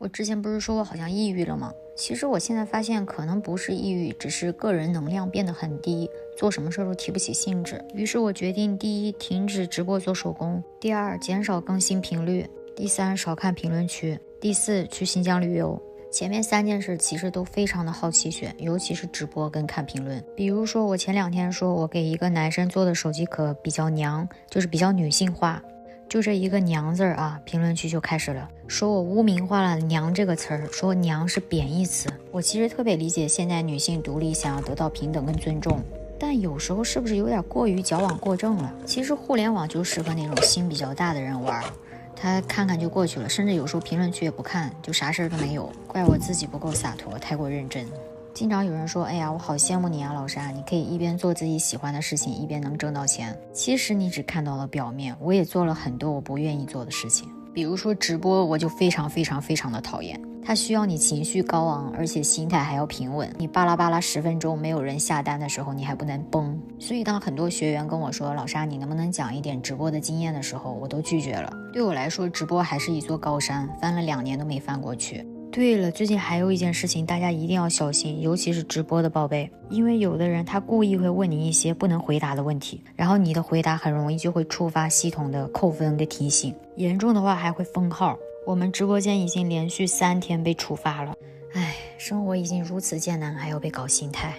我之前不是说我好像抑郁了吗？其实我现在发现可能不是抑郁，只是个人能量变得很低，做什么事都提不起兴致。于是我决定，第一，停止直播做手工；第二，减少更新频率；第三，少看评论区；第四，去新疆旅游。前面3件事其实都非常的好奇选，尤其是直播跟看评论。比如说我前2天说我给一个男生做的手机壳比较娘，就是比较女性化，就这一个娘字啊，评论区就开始了，说我污名化了娘这个词儿，说娘是贬义词。我其实特别理解现代女性独立想要得到平等跟尊重，但有时候是不是有点过于矫枉过正了？其实互联网就适合那种心比较大的人玩，他看看就过去了，甚至有时候评论区也不看，就啥事儿都没有。怪我自己不够洒脱，太过认真。经常有人说，哎呀，我好羡慕你啊，老沙，你可以一边做自己喜欢的事情，一边能挣到钱。其实你只看到了表面，我也做了很多我不愿意做的事情。比如说直播，我就非常的讨厌。它需要你情绪高昂，而且心态还要平稳。你巴拉巴拉10分钟没有人下单的时候，你还不能崩。所以当很多学员跟我说，老沙你能不能讲一点直播的经验的时候，我都拒绝了。对我来说，直播还是一座高山，翻了2年都没翻过去。对了，最近还有一件事情大家一定要小心，尤其是直播的宝贝，因为有的人他故意会问你一些不能回答的问题，然后你的回答很容易就会触发系统的扣分的提醒，严重的话还会封号。我们直播间已经连续3天被处罚了。唉，生活已经如此艰难，还要被搞心态。